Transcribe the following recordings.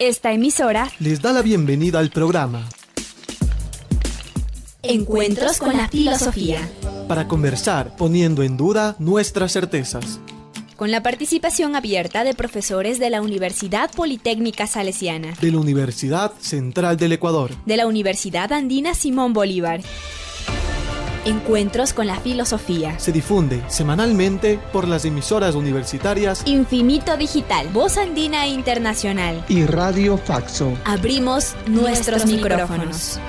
Esta emisora les da la bienvenida al programa Encuentros con la Filosofía, para conversar poniendo en duda nuestras certezas, con la participación abierta de profesores de la Universidad Politécnica Salesiana, de la Universidad Central del Ecuador, de la Universidad Andina Simón Bolívar. Encuentros con la Filosofía se difunde semanalmente por las emisoras universitarias Infinito Digital, Voz Andina Internacional y Radio Faxo. Abrimos nuestros micrófonos.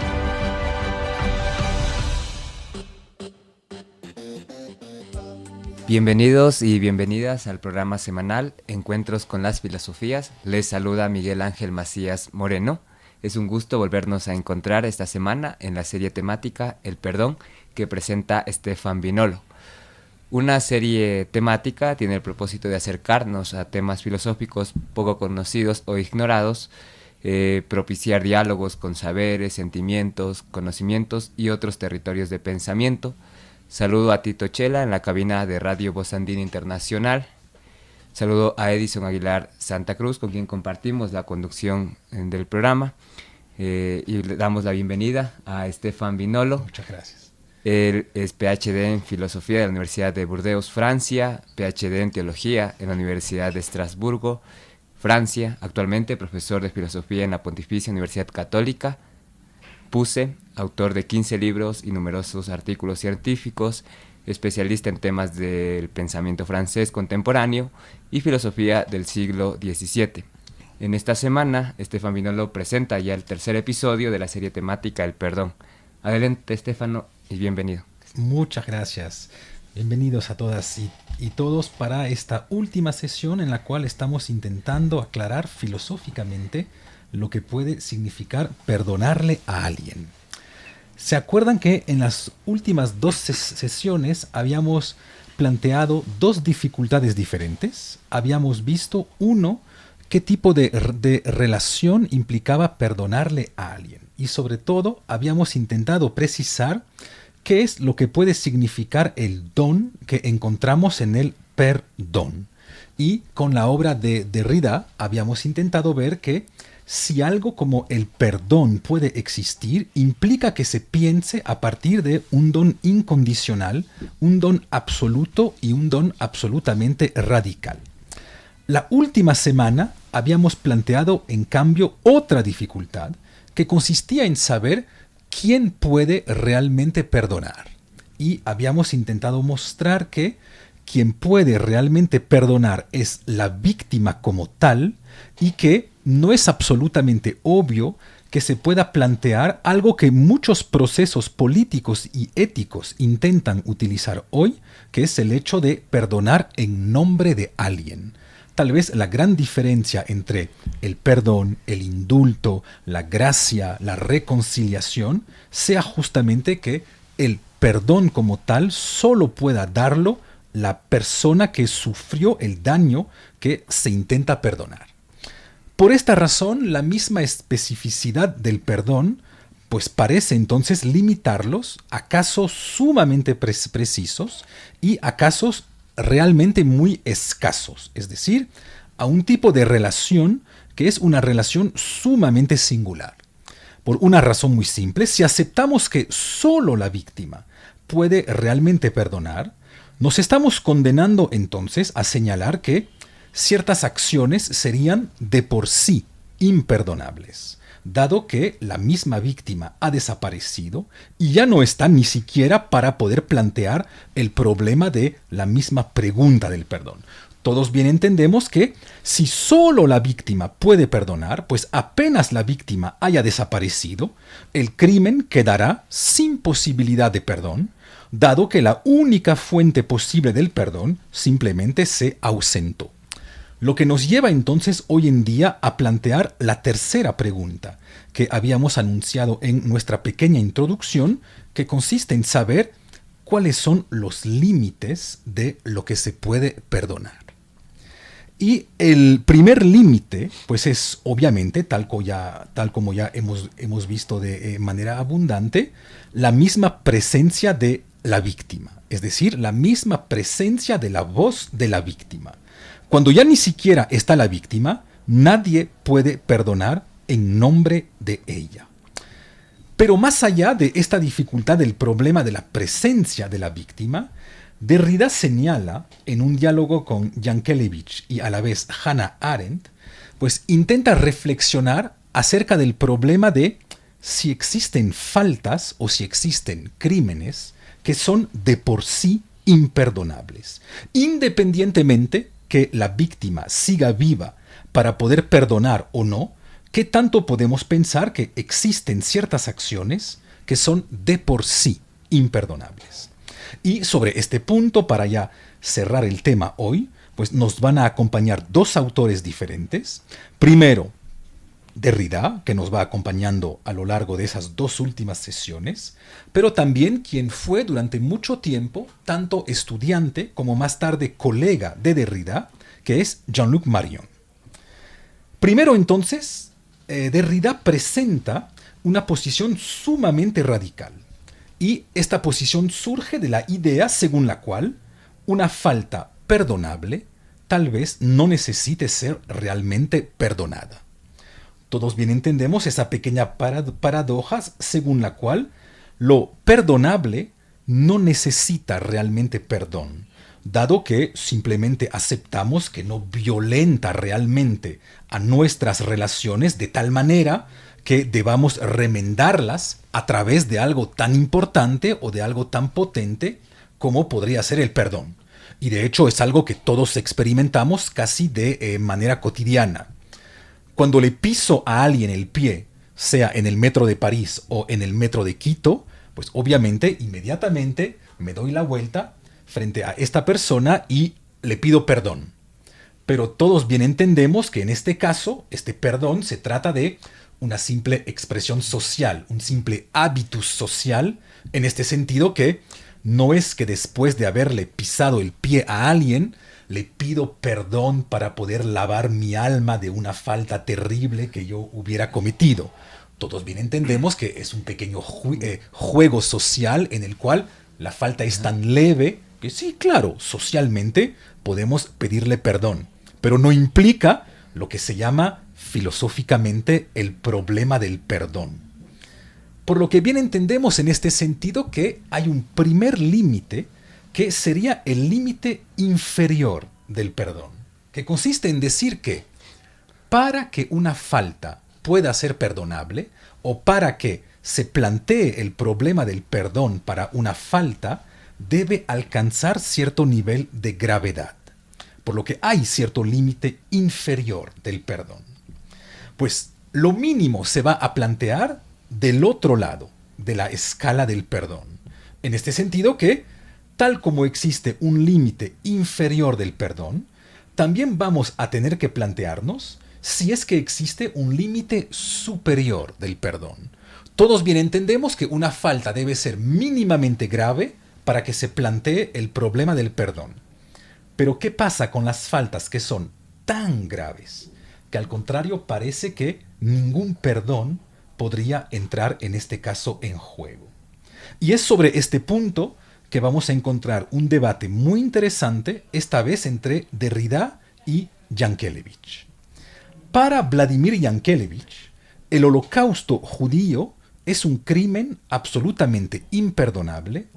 Bienvenidos y bienvenidas al programa semanal Encuentros con las Filosofías. Les saluda Miguel Ángel Macías Moreno. Es un gusto volvernos a encontrar esta semana en la serie temática El Perdón que presenta Stefan Vinolo. Una serie temática tiene el propósito de acercarnos a temas filosóficos poco conocidos o ignorados, propiciar diálogos con saberes, sentimientos, conocimientos y otros territorios de pensamiento. Saludo a Tito Chela en la cabina de Radio Voz Andina Internacional. Saludo a Edison Aguilar Santa Cruz, con quien compartimos la conducción del programa. Y le damos la bienvenida a Stefan Vinolo. Muchas gracias. Él es PhD en Filosofía de la Universidad de Burdeos, Francia, PhD en Teología en la Universidad de Estrasburgo, Francia, actualmente profesor de Filosofía en la Pontificia Universidad Católica, PUCE, autor de 15 libros y numerosos artículos científicos, especialista en temas del pensamiento francés contemporáneo y filosofía del siglo XVII. En esta semana, Stefan Vinolo presenta ya el tercer episodio de la serie temática El Perdón. Adelante, Stefano, y bienvenido. Muchas gracias. Bienvenidos a todas y todos para esta última sesión en la cual estamos intentando aclarar filosóficamente lo que puede significar perdonarle a alguien. ¿Se acuerdan que en las últimas dos sesiones habíamos planteado dos dificultades diferentes? Habíamos visto, uno, qué tipo de relación implicaba perdonarle a alguien. Y sobre todo, habíamos intentado precisar qué es lo que puede significar el don que encontramos en el perdón. Y con la obra de Derrida habíamos intentado ver que si algo como el perdón puede existir, implica que se piense a partir de un don incondicional, un don absoluto y un don absolutamente radical. La última semana habíamos planteado, en cambio, otra dificultad que consistía en saber quién puede realmente perdonar. Y habíamos intentado mostrar que quien puede realmente perdonar es la víctima como tal y que no es absolutamente obvio que se pueda plantear algo que muchos procesos políticos y éticos intentan utilizar hoy, que es el hecho de perdonar en nombre de alguien. Tal vez la gran diferencia entre el perdón, el indulto, la gracia, la reconciliación, sea justamente que el perdón como tal solo pueda darlo la persona que sufrió el daño que se intenta perdonar. Por esta razón, la misma especificidad del perdón, pues parece entonces limitarlos a casos sumamente precisos y a casos realmente muy escasos, es decir, a un tipo de relación que es una relación sumamente singular. Por una razón muy simple, si aceptamos que solo la víctima puede realmente perdonar, nos estamos condenando entonces a señalar que ciertas acciones serían de por sí imperdonables, dado que la misma víctima ha desaparecido y ya no está ni siquiera para poder plantear el problema de la misma pregunta del perdón. Todos bien entendemos que si solo la víctima puede perdonar, pues apenas la víctima haya desaparecido, el crimen quedará sin posibilidad de perdón, dado que la única fuente posible del perdón simplemente se ausentó. Lo que nos lleva entonces hoy en día a plantear la tercera pregunta que habíamos anunciado en nuestra pequeña introducción, que consiste en saber cuáles son los límites de lo que se puede perdonar. Y el primer límite, pues es obviamente, tal como ya hemos visto de manera abundante, la misma presencia de la víctima, es decir, la misma presencia de la voz de la víctima. Cuando ya ni siquiera está la víctima, nadie puede perdonar en nombre de ella. Pero más allá de esta dificultad del problema de la presencia de la víctima, Derrida señala en un diálogo con Yankelevich y a la vez Hannah Arendt, pues intenta reflexionar acerca del problema de si existen faltas o si existen crímenes que son de por sí imperdonables, independientemente que la víctima siga viva para poder perdonar o no. ¿Qué tanto podemos pensar que existen ciertas acciones que son de por sí imperdonables? Y sobre este punto, para ya cerrar el tema hoy, pues nos van a acompañar dos autores diferentes. Primero, Derrida, que nos va acompañando a lo largo de esas dos últimas sesiones, pero también quien fue durante mucho tiempo tanto estudiante como más tarde colega de Derrida, que es Jean-Luc Marion. Primero entonces, Derrida presenta una posición sumamente radical, y esta posición surge de la idea según la cual una falta perdonable tal vez no necesite ser realmente perdonada. Todos bien entendemos esa pequeña paradoja según la cual lo perdonable no necesita realmente perdón, dado que simplemente aceptamos que no violenta realmente a nuestras relaciones de tal manera que debamos remendarlas a través de algo tan importante o de algo tan potente como podría ser el perdón. Y de hecho es algo que todos experimentamos casi de manera cotidiana. Cuando le piso a alguien el pie, sea en el metro de París o en el metro de Quito, pues obviamente inmediatamente me doy la vuelta frente a esta persona y le pido perdón. Pero todos bien entendemos que en este caso, este perdón se trata de una simple expresión social, un simple hábitus social, en este sentido que no es que después de haberle pisado el pie a alguien, le pido perdón para poder lavar mi alma de una falta terrible que yo hubiera cometido. Todos bien entendemos que es un pequeño juego social en el cual la falta es tan leve que sí, claro, socialmente podemos pedirle perdón, pero no implica lo que se llama filosóficamente el problema del perdón. Por lo que bien entendemos en este sentido que hay un primer límite que sería el límite inferior del perdón, que consiste en decir que para que una falta pueda ser perdonable o para que se plantee el problema del perdón para una falta, debe alcanzar cierto nivel de gravedad, por lo que hay cierto límite inferior del perdón. Pues lo mínimo se va a plantear del otro lado de la escala del perdón. En este sentido que, tal como existe un límite inferior del perdón, también vamos a tener que plantearnos si es que existe un límite superior del perdón. Todos bien entendemos que una falta debe ser mínimamente grave para que se plantee el problema del perdón. Pero ¿qué pasa con las faltas que son tan graves que al contrario parece que ningún perdón podría entrar en este caso en juego? Y es sobre este punto que vamos a encontrar un debate muy interesante, esta vez entre Derrida y Yankelevich. Para Vladimir Yankelevich, el holocausto judío es un crimen absolutamente imperdonable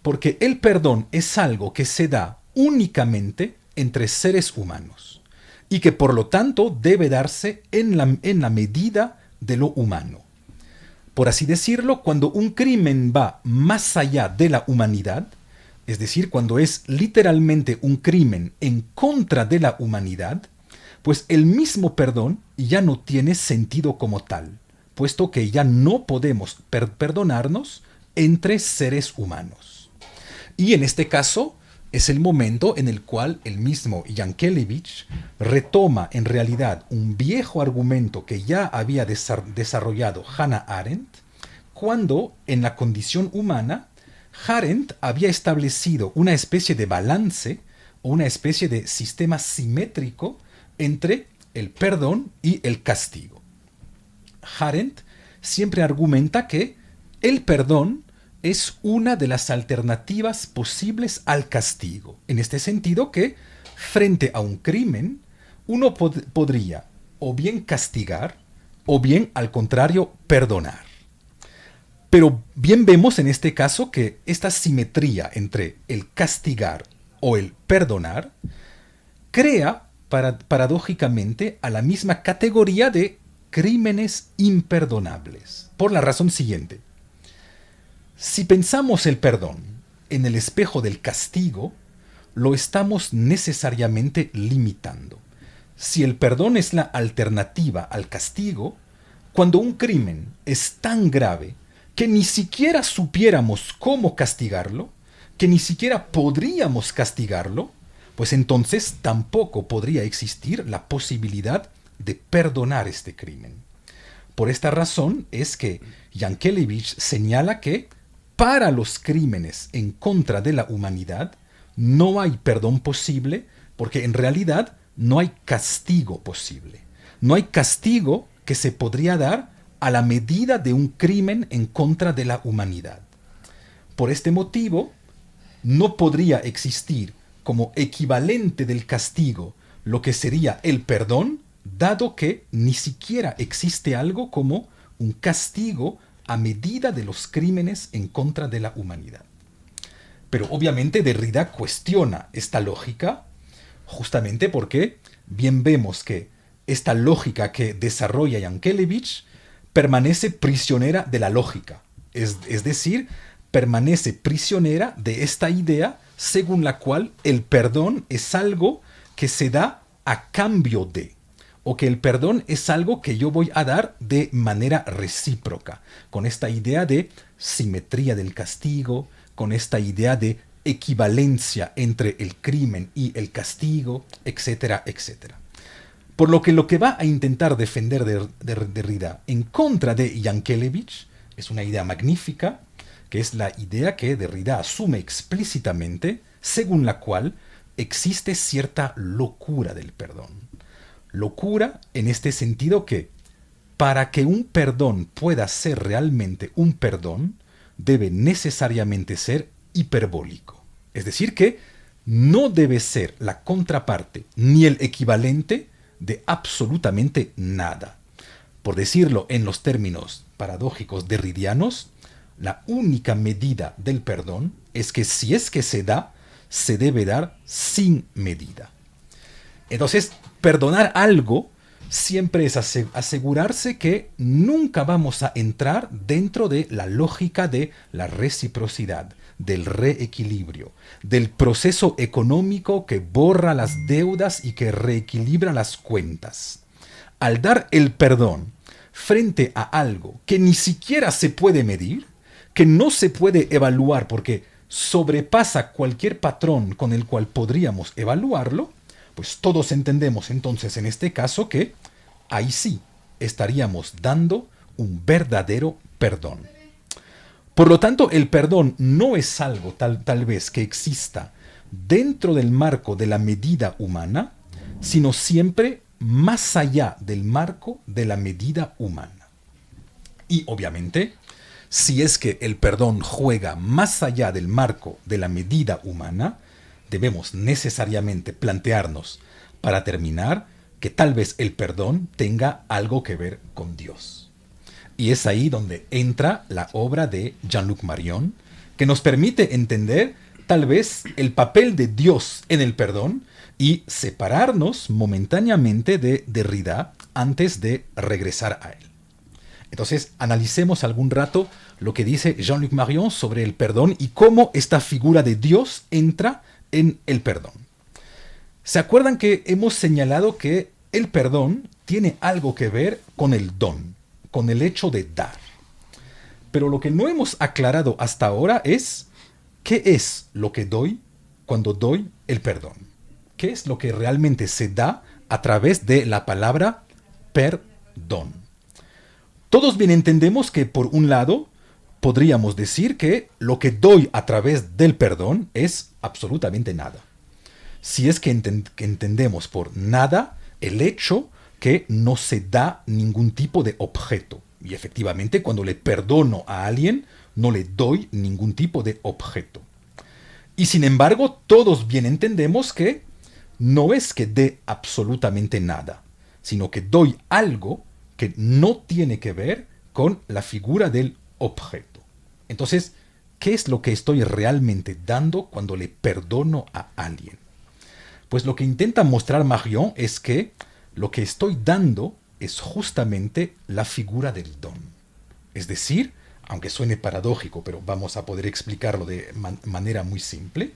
porque el perdón es algo que se da únicamente entre seres humanos y que por lo tanto debe darse en la medida de lo humano. Por así decirlo, cuando un crimen va más allá de la humanidad, es decir, cuando es literalmente un crimen en contra de la humanidad, pues el mismo perdón ya no tiene sentido como tal, puesto que ya no podemos perdonarnos entre seres humanos. Y en este caso es el momento en el cual el mismo Yankelevich retoma en realidad un viejo argumento que ya había desarrollado Hannah Arendt, cuando en la condición humana Arendt había establecido una especie de balance o una especie de sistema simétrico entre el perdón y el castigo. Arendt siempre argumenta que el perdón es una de las alternativas posibles al castigo. En este sentido que, frente a un crimen, uno podría o bien castigar, o bien, al contrario, perdonar. Pero bien vemos en este caso que esta simetría entre el castigar o el perdonar crea paradójicamente a la misma categoría de crímenes imperdonables. Por la razón siguiente. Si pensamos el perdón en el espejo del castigo, lo estamos necesariamente limitando. Si el perdón es la alternativa al castigo, cuando un crimen es tan grave que ni siquiera supiéramos cómo castigarlo, que ni siquiera podríamos castigarlo, pues entonces tampoco podría existir la posibilidad de perdonar este crimen. Por esta razón es que Yankelevich señala que para los crímenes en contra de la humanidad no hay perdón posible porque en realidad no hay castigo posible. No hay castigo que se podría dar a la medida de un crimen en contra de la humanidad. Por este motivo, no podría existir como equivalente del castigo lo que sería el perdón, dado que ni siquiera existe algo como un castigo a medida de los crímenes en contra de la humanidad. Pero obviamente Derrida cuestiona esta lógica justamente porque bien vemos que esta lógica que desarrolla Yankelevich permanece prisionera de la lógica, es decir, permanece prisionera de esta idea según la cual el perdón es algo que se da a cambio de, o que el perdón es algo que yo voy a dar de manera recíproca, con esta idea de simetría del castigo, con esta idea de equivalencia entre el crimen y el castigo, etcétera, etcétera. Por lo que va a intentar defender Derrida en contra de Yankelevich es una idea magnífica, que es la idea que Derrida asume explícitamente, según la cual existe cierta locura del perdón. Locura en este sentido que, para que un perdón pueda ser realmente un perdón, debe necesariamente ser hiperbólico. Es decir, que no debe ser la contraparte ni el equivalente de absolutamente nada. Por decirlo en los términos paradójicos derridianos, la única medida del perdón es que si es que se da, se debe dar sin medida. Entonces, perdonar algo siempre es asegurarse que nunca vamos a entrar dentro de la lógica de la reciprocidad, del reequilibrio, del proceso económico que borra las deudas y que reequilibra las cuentas. Al dar el perdón frente a algo que ni siquiera se puede medir, que no se puede evaluar porque sobrepasa cualquier patrón con el cual podríamos evaluarlo, pues todos entendemos entonces en este caso que ahí sí estaríamos dando un verdadero perdón. Por lo tanto, el perdón no es algo tal vez que exista dentro del marco de la medida humana, sino siempre más allá del marco de la medida humana. Y obviamente, si es que el perdón juega más allá del marco de la medida humana, debemos necesariamente plantearnos, para terminar, que tal vez el perdón tenga algo que ver con Dios. Y es ahí donde entra la obra de Jean-Luc Marion, que nos permite entender tal vez el papel de Dios en el perdón y separarnos momentáneamente de Derrida antes de regresar a él. Entonces, analicemos algún rato lo que dice Jean-Luc Marion sobre el perdón y cómo esta figura de Dios entra en el perdón. ¿Se acuerdan que hemos señalado que el perdón tiene algo que ver con el don, con el hecho de dar? Pero lo que no hemos aclarado hasta ahora es ¿qué es lo que doy cuando doy el perdón? ¿Qué es lo que realmente se da a través de la palabra perdón? Todos bien entendemos que, por un lado, podríamos decir que lo que doy a través del perdón es absolutamente nada. Si es que entendemos por nada el hecho que no se da ningún tipo de objeto. Y efectivamente, cuando le perdono a alguien, no le doy ningún tipo de objeto. Y sin embargo, todos bien entendemos que no es que dé absolutamente nada, sino que doy algo que no tiene que ver con la figura del objeto. Entonces, ¿qué es lo que estoy realmente dando cuando le perdono a alguien? Pues lo que intenta mostrar Marion es que lo que estoy dando es justamente la figura del don. Es decir, aunque suene paradójico, pero vamos a poder explicarlo de manera muy simple,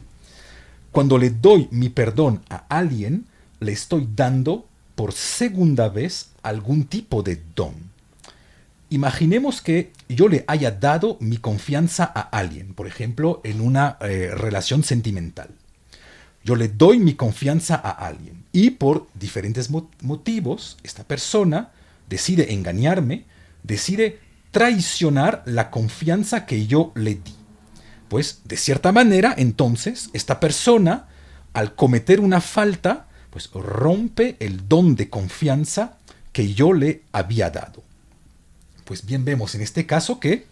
cuando le doy mi perdón a alguien, le estoy dando por segunda vez algún tipo de don. Imaginemos que yo le haya dado mi confianza a alguien, por ejemplo, en una relación sentimental. Yo le doy mi confianza a alguien y por diferentes motivos esta persona decide engañarme, decide traicionar la confianza que yo le di. Pues de cierta manera, entonces, esta persona, al cometer una falta, pues rompe el don de confianza que yo le había dado. Pues bien, vemos en este caso que,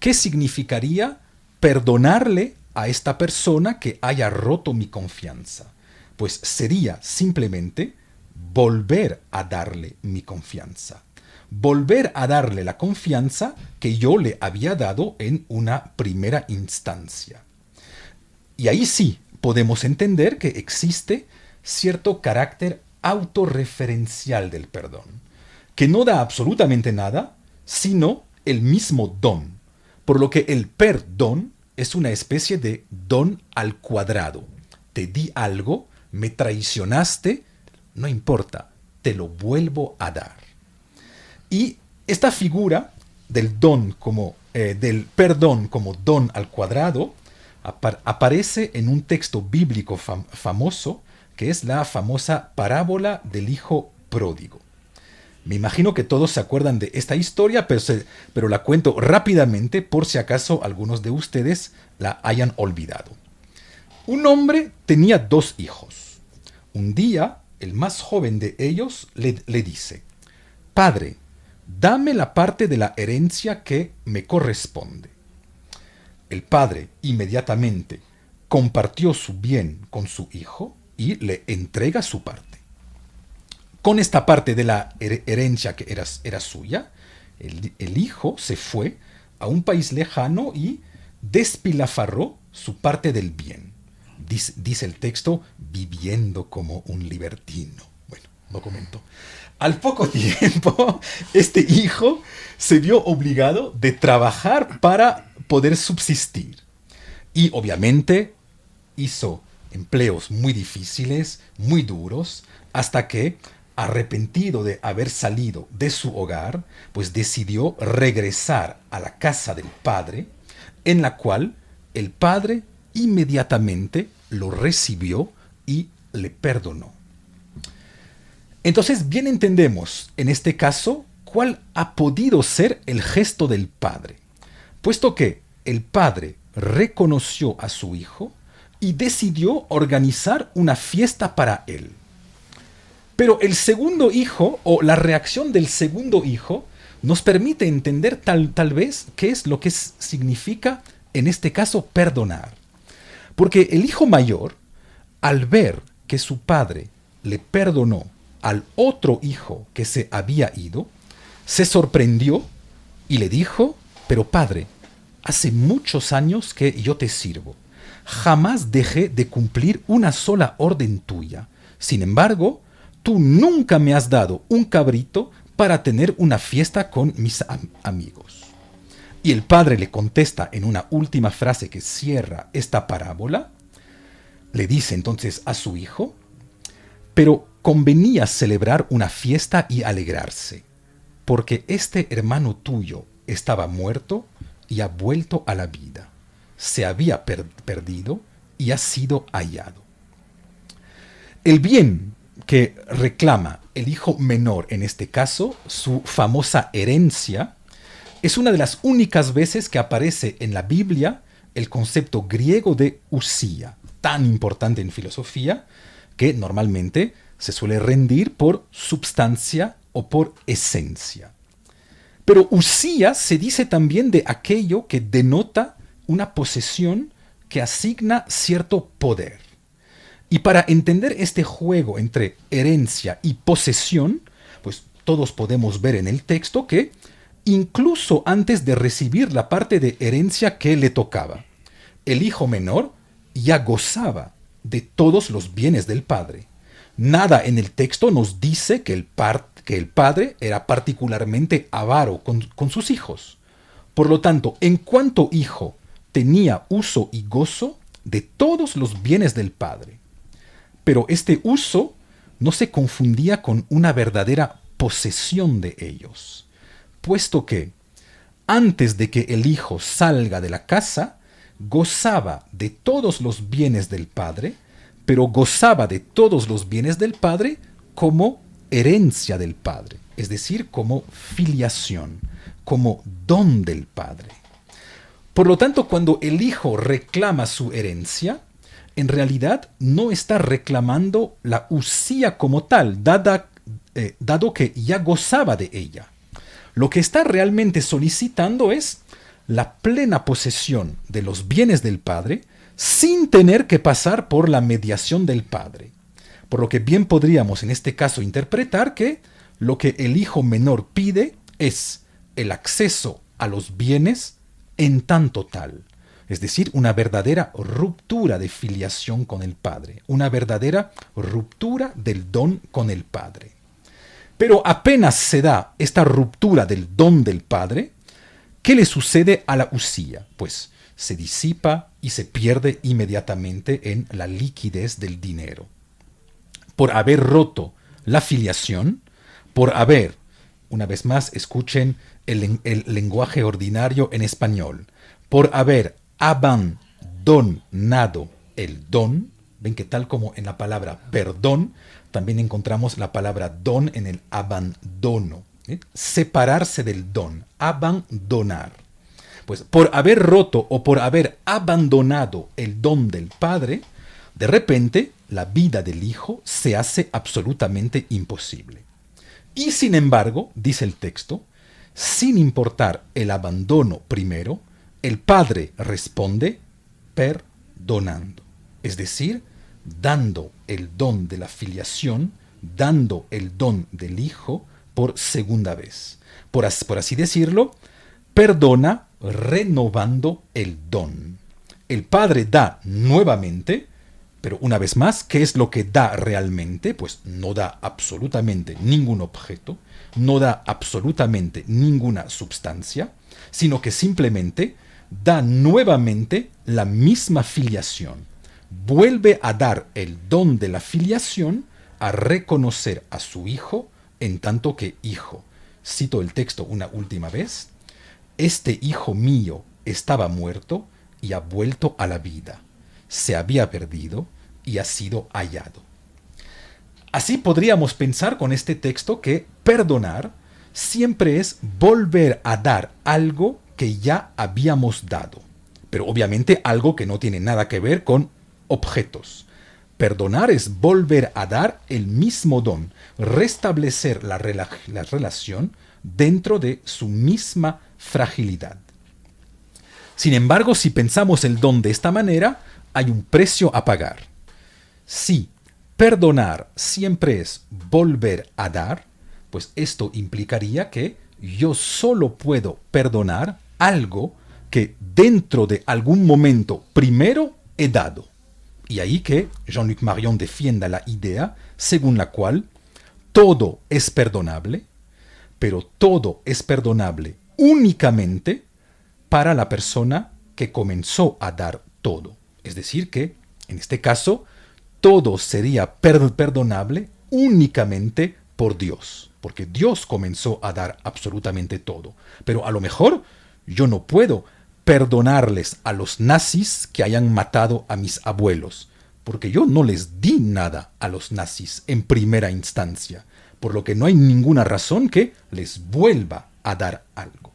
¿qué significaría perdonarle a esta persona que haya roto mi confianza? Pues sería simplemente volver a darle mi confianza. Volver a darle la confianza que yo le había dado en una primera instancia. Y ahí sí podemos entender que existe cierto carácter autorreferencial del perdón, que no da absolutamente nada, sino el mismo don, por lo que el perdón es una especie de don al cuadrado. Te di algo, me traicionaste, no importa, te lo vuelvo a dar. Y esta figura del del perdón como don al cuadrado aparece en un texto bíblico famoso, que es la famosa parábola del hijo pródigo. Me imagino que todos se acuerdan de esta historia, pero la cuento rápidamente por si acaso algunos de ustedes la hayan olvidado. Un hombre tenía 2 hijos. Un día, el más joven de ellos le dice: «Padre, dame la parte de la herencia que me corresponde». El padre inmediatamente compartió su bien con su hijo y le entrega su parte. Con esta parte de la herencia que era suya, el hijo se fue a un país lejano y despilfarró su parte del bien. Dice el texto, viviendo como un libertino. Bueno, no comento. Al poco tiempo, este hijo se vio obligado de trabajar para poder subsistir. Y obviamente hizo empleos muy difíciles, muy duros, hasta que, arrepentido de haber salido de su hogar, pues decidió regresar a la casa del padre, en la cual el padre inmediatamente lo recibió y le perdonó. Entonces bien entendemos en este caso cuál ha podido ser el gesto del padre, puesto que el padre reconoció a su hijo y decidió organizar una fiesta para él. Pero el segundo hijo, o la reacción del segundo hijo, nos permite entender tal vez qué es lo que significa en este caso perdonar. Porque el hijo mayor, al ver que su padre le perdonó al otro hijo que se había ido, se sorprendió y le dijo: «Pero padre, hace muchos años que yo te sirvo. Jamás dejé de cumplir una sola orden tuya. Sin embargo, tú nunca me has dado un cabrito para tener una fiesta con mis amigos». Y el padre le contesta en una última frase que cierra esta parábola. Le dice entonces a su hijo: «Pero convenía celebrar una fiesta y alegrarse, porque este hermano tuyo estaba muerto y ha vuelto a la vida. Se había perdido y ha sido hallado». El bien que reclama el hijo menor, en este caso, su famosa herencia, es una de las únicas veces que aparece en la Biblia el concepto griego de usía, tan importante en filosofía, que normalmente se suele rendir por substancia o por esencia. Pero usía se dice también de aquello que denota una posesión que asigna cierto poder. Y para entender este juego entre herencia y posesión, Pues todos podemos ver en el texto que incluso antes de recibir la parte de herencia que le tocaba, el hijo menor ya gozaba de todos los bienes del padre. Nada en el texto nos dice que el padre era particularmente avaro con sus hijos. Por lo tanto, en cuanto hijo, tenía uso y gozo de todos los bienes del padre. Pero este uso no se confundía con una verdadera posesión de ellos, puesto que antes de que el hijo salga de la casa, gozaba de todos los bienes del padre, pero gozaba de todos los bienes del padre como herencia del padre, es decir, como filiación, como don del padre. Por lo tanto, cuando el hijo reclama su herencia, en realidad no está reclamando la usía como tal, dado que ya gozaba de ella. Lo que está realmente solicitando es la plena posesión de los bienes del padre sin tener que pasar por la mediación del padre. Por lo que bien podríamos en este caso interpretar que lo que el hijo menor pide es el acceso a los bienes en tanto tal. Es decir, una verdadera ruptura de filiación con el padre, una verdadera ruptura del don con el padre. Pero apenas se da esta ruptura del don del padre, ¿qué le sucede a la usía? Pues se disipa y se pierde inmediatamente en la liquidez del dinero. Por haber roto la filiación, por haber, una vez más, escuchen el lenguaje ordinario en español, por haber abandonado el don, ven que tal como en la palabra perdón, también encontramos la palabra don en el abandono, separarse del don, abandonar. Pues por haber roto o por haber abandonado el don del padre, de repente la vida del hijo se hace absolutamente imposible. Y sin embargo, dice el texto, sin importar el abandono primero, el padre responde perdonando, es decir, dando el don de la filiación, dando el don del hijo por segunda vez. Por así decirlo, perdona renovando el don. El padre da nuevamente, pero una vez más, ¿qué es lo que da realmente? Pues no da absolutamente ningún objeto, no da absolutamente ninguna sustancia, sino que simplemente da nuevamente la misma filiación. Vuelve a dar el don de la filiación, a reconocer a su hijo en tanto que hijo. Cito el texto una última vez. Este hijo mío estaba muerto y ha vuelto a la vida. Se había perdido y ha sido hallado. Así podríamos pensar con este texto que perdonar siempre es volver a dar algo que ya habíamos dado, pero obviamente algo que no tiene nada que ver con objetos. Perdonar es volver a dar el mismo don, restablecer la relación dentro de su misma fragilidad. Sin embargo, si pensamos el don de esta manera, hay un precio a pagar. Si perdonar siempre es volver a dar, pues esto implicaría que yo solo puedo perdonar algo que dentro de algún momento primero he dado. Y ahí que Jean-Luc Marion defienda la idea según la cual todo es perdonable, pero todo es perdonable únicamente para la persona que comenzó a dar todo. Es decir que, en este caso, todo sería perdonable únicamente por Dios, porque Dios comenzó a dar absolutamente todo. Pero a lo mejor yo no puedo perdonarles a los nazis que hayan matado a mis abuelos, porque yo no les di nada a los nazis en primera instancia, por lo que no hay ninguna razón que les vuelva a dar algo.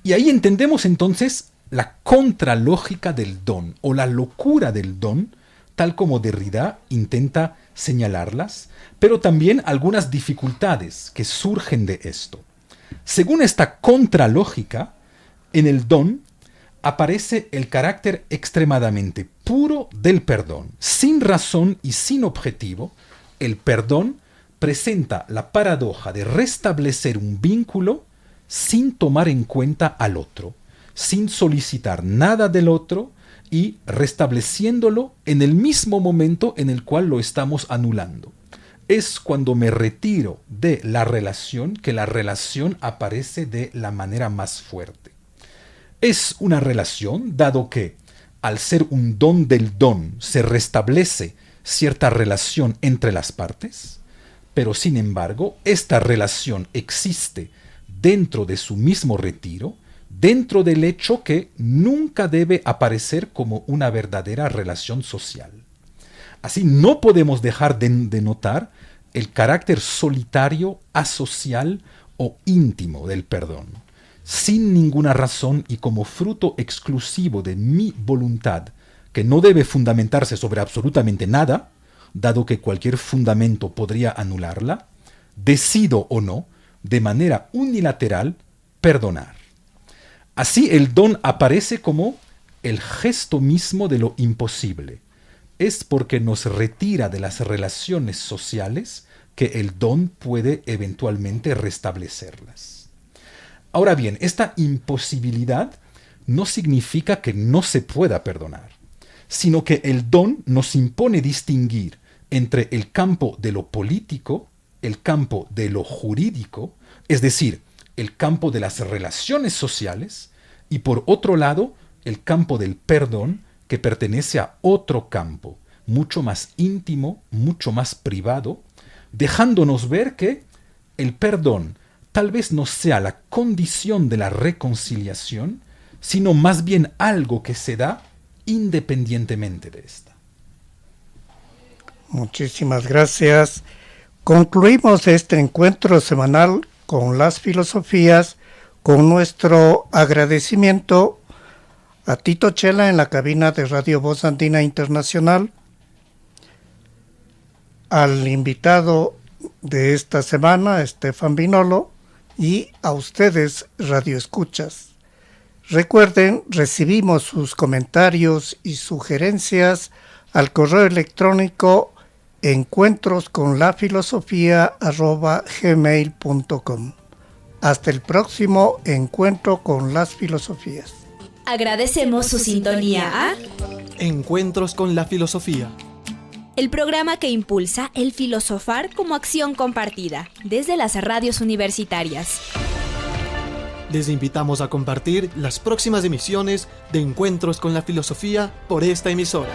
Y ahí entendemos entonces la contralógica del don, o la locura del don, tal como Derrida intenta señalarlas, pero también algunas dificultades que surgen de esto. Según esta contralógica, en el don aparece el carácter extremadamente puro del perdón. Sin razón y sin objetivo, el perdón presenta la paradoja de restablecer un vínculo sin tomar en cuenta al otro, sin solicitar nada del otro y restableciéndolo en el mismo momento en el cual lo estamos anulando. Es cuando me retiro de la relación que la relación aparece de la manera más fuerte. Es una relación, dado que, al ser un don del don, se restablece cierta relación entre las partes, pero sin embargo, esta relación existe dentro de su mismo retiro, dentro del hecho que nunca debe aparecer como una verdadera relación social. Así no podemos dejar de notar el carácter solitario, asocial o íntimo del perdón. Sin ninguna razón y como fruto exclusivo de mi voluntad, que no debe fundamentarse sobre absolutamente nada, dado que cualquier fundamento podría anularla, decido o no, de manera unilateral, perdonar. Así el don aparece como el gesto mismo de lo imposible. Es porque nos retira de las relaciones sociales que el don puede eventualmente restablecerlas. Ahora bien, esta imposibilidad no significa que no se pueda perdonar, sino que el don nos impone distinguir entre el campo de lo político, el campo de lo jurídico, es decir, el campo de las relaciones sociales, y por otro lado, el campo del perdón, que pertenece a otro campo, mucho más íntimo, mucho más privado, dejándonos ver que el perdón tal vez no sea la condición de la reconciliación, sino más bien algo que se da independientemente de esta. Muchísimas gracias. Concluimos este encuentro semanal con las filosofías con nuestro agradecimiento a Tito Chela en la cabina de Radio Voz Andina Internacional, al invitado de esta semana, Estefan Vinolo, y a ustedes, radioescuchas. Recuerden, recibimos sus comentarios y sugerencias al correo electrónico encuentrosconlafilosofía@gmail.com. Hasta el próximo encuentro con las filosofías. Agradecemos su sintonía a Encuentros con la filosofía. el programa que impulsa el filosofar como acción compartida desde las radios universitarias. Les invitamos a compartir las próximas emisiones de Encuentros con la filosofía por esta emisora.